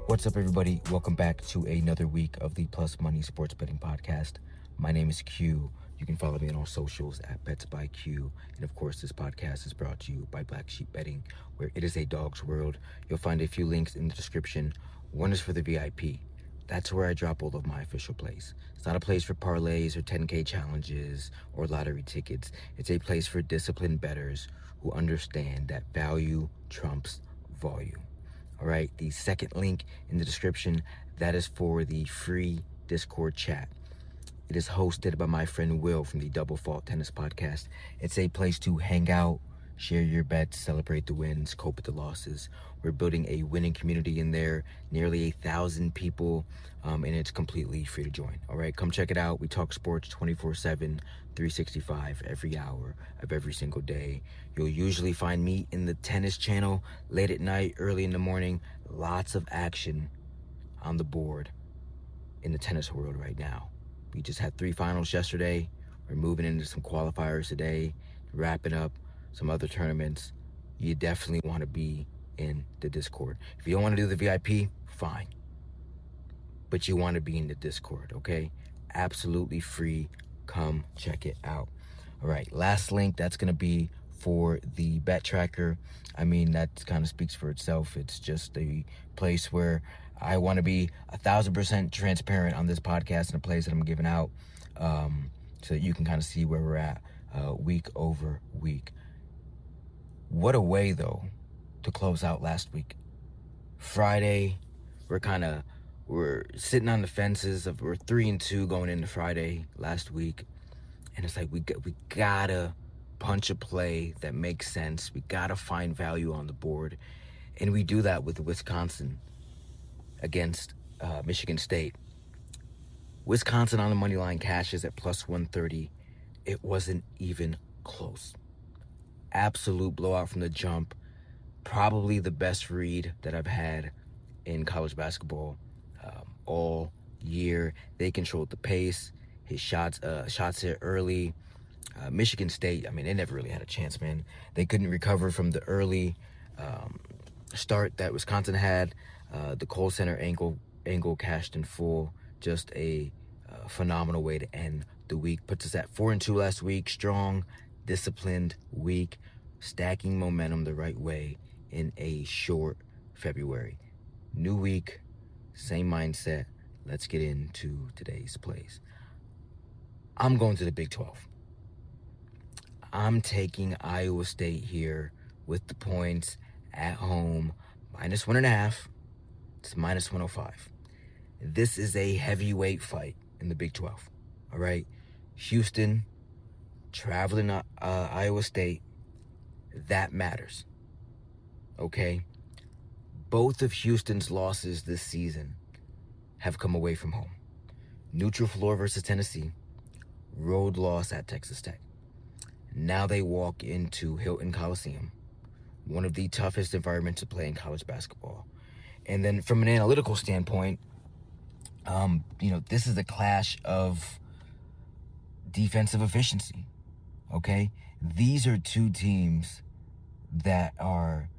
What's up, everybody? Welcome back to another week of the Plus Money Sports Betting Podcast. My name is Q. You can follow me on all socials at Bets by Q. And of course, this podcast is brought to you by Black Sheep Betting, where it is a dog's world. You'll find a few links in the description. One is for the VIP. That's where I drop all of my official plays. It's not a place for parlays or 10K challenges or lottery tickets. It's a place for disciplined bettors who understand that value trumps volume. All right, the second link in the description, that is for the free Discord chat. It is hosted by my friend Will from the Double Fault Tennis Podcast. It's a place to hang out, share your bets, celebrate the wins, cope with the losses. We're building a winning community in there, nearly 1,000 people, and it's completely free to join. All right, come check it out. We talk sports 24/7, 365, every hour of every single day. You'll usually find me in the tennis channel late at night, early in the morning. Lots of action on the board in the tennis world right now. We just had 3 finals yesterday. We're moving into some qualifiers today, wrapping up some other tournaments. You definitely want to be in the Discord. If you don't want to do the VIP, fine. But you want to be in the Discord, okay? Absolutely free. Come check it out. All right, last link, that's going to be for the bet tracker. I mean, that kind of speaks for itself. It's just a place where I want to be 1,000% transparent on this podcast and the plays that I'm giving out, so that you can kind of see where we're at week over week. What a way, though, to close out last week. Friday, we're sitting on the fences of we're 3-2 going into Friday last week, and it's like we gotta punch a play that makes sense. We gotta find value on the board, and we do that with Wisconsin against Michigan State. Wisconsin on the money line cashes at plus 130. It wasn't even close. Absolute blowout from the jump. Probably the best read that I've had in college basketball all year. They controlled the pace. His shots hit early. Michigan State, I mean, they never really had a chance, man. They couldn't recover from the early start that Wisconsin had. The Kohl Center angle cashed in full. Just a phenomenal way to end the week. Puts us at 4-2 last week. Strong, disciplined week. Stacking momentum the right way in a short February. New week, same mindset. Let's get into today's plays. I'm going to the Big 12. I'm taking Iowa State here with the points at home, minus 1.5. It's minus 105. This is a heavyweight fight in the Big 12. All right, Houston traveling Iowa State. That matters. Okay, both of Houston's losses this season have come away from home. Neutral floor versus Tennessee, road loss at Texas Tech. Now they walk into Hilton Coliseum, one of the toughest environments to play in college basketball. And then from an analytical standpoint, this is a clash of defensive efficiency, okay? These are two teams that are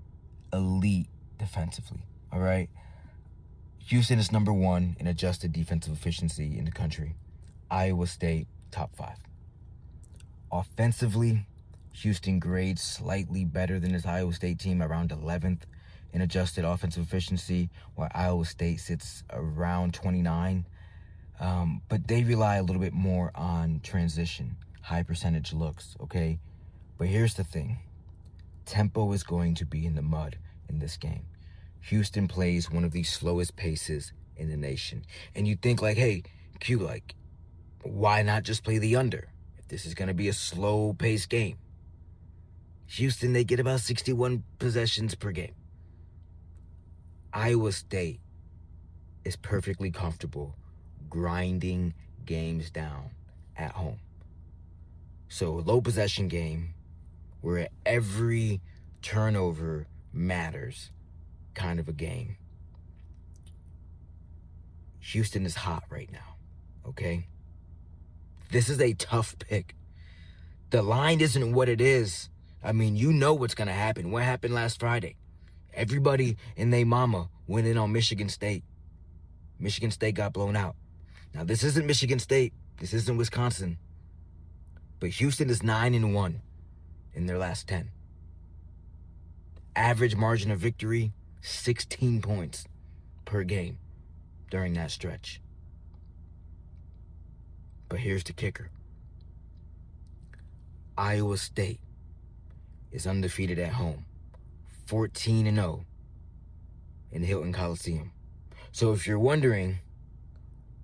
elite defensively, all right? Houston is number 1 in adjusted defensive efficiency in the country. Iowa State, top 5. Offensively, Houston grades slightly better than this Iowa State team, around 11th in adjusted offensive efficiency, while Iowa State sits around 29. But they rely a little bit more on transition, high percentage looks, okay? But here's the thing. Tempo is going to be in the mud in this game. Houston plays one of the slowest paces in the nation. And you think like, hey, Q, like, why not just play the under if this is going to be a slow-paced game? Houston, they get about 61 possessions per game. Iowa State is perfectly comfortable grinding games down at home. So a low possession game where every turnover matters kind of a game. Houston is hot right now, okay? This is a tough pick. The line isn't what it is. I mean, you know what's going to happen. What happened last Friday? Everybody and they mama went in on Michigan State. Michigan State got blown out. Now, this isn't Michigan State. This isn't Wisconsin. But Houston is 9-1 in their last 10. Average margin of victory, 16 points per game during that stretch. But here's the kicker. Iowa State is undefeated at home, 14-0 in Hilton Coliseum. So if you're wondering,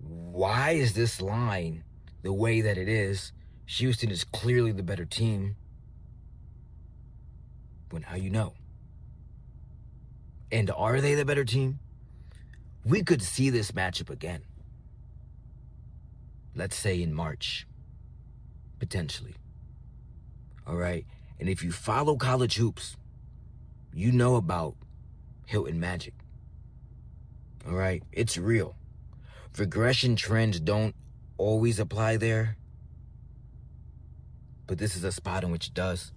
why is this line the way that it is? Houston is clearly the better team. Well, now you know. And are they the better team? We could see this matchup again. Let's say in March. Potentially. All right? And if you follow college hoops, you know about Hilton Magic. All right? It's real. Regression trends don't always apply there, but this is a spot in which it does.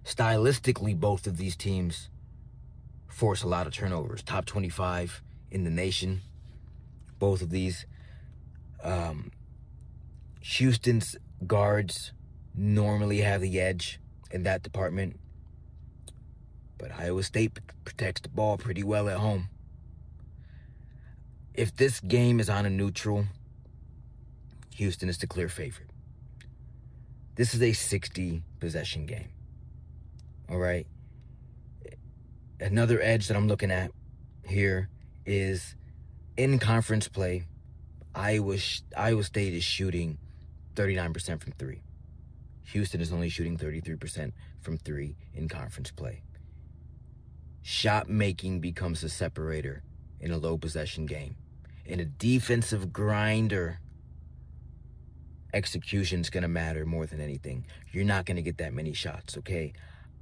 Stylistically, both of these teams force a lot of turnovers. Top 25 in the nation. Both of these. Houston's guards normally have the edge in that department, but Iowa State protects the ball pretty well at home. If this game is on a neutral, Houston is the clear favorite. This is a 60-possession game. All right? Another edge that I'm looking at here is in conference play, Iowa State is shooting 39% from three. Houston is only shooting 33% from three in conference play. Shot making becomes a separator in a low possession game. In a defensive grinder, execution's going to matter more than anything. You're not going to get that many shots, okay?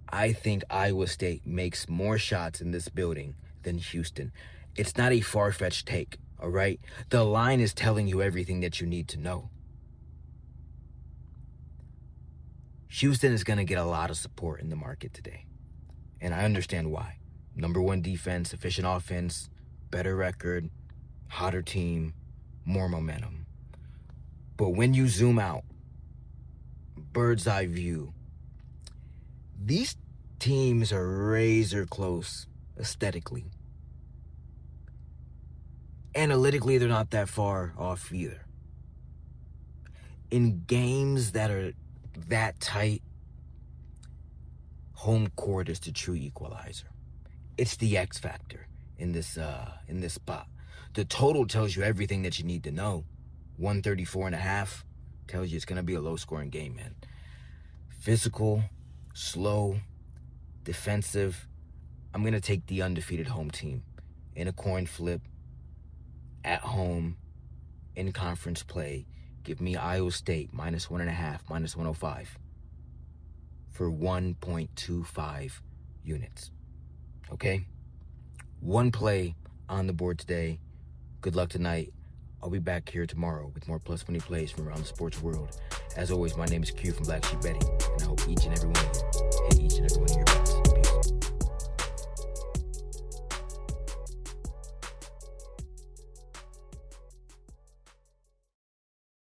I think Iowa State makes more shots in this building than Houston. It's not a far-fetched take, all right? The line is telling you everything that you need to know. Houston is going to get a lot of support in the market today, and I understand why. Number one defense, efficient offense, better record, hotter team, more momentum. But when you zoom out, bird's eye view, these teams are razor close aesthetically. Analytically, they're not that far off either. In games that are that tight, home court is the true equalizer. It's the X factor in this spot. The total tells you everything that you need to know. 134.5 tells you it's going to be a low-scoring game, man. Physical, slow, defensive. I'm going to take the undefeated home team in a coin flip, at home, in conference play. Give me Iowa State -1.5, -105 for 1.25 units. Okay? One play on the board today. Good luck tonight. I'll be back here tomorrow with more plus money plays from around the sports world. As always, my name is Q from Black Sheep Betting, and I hope each and every one of you hit each and every one of your bets. Peace.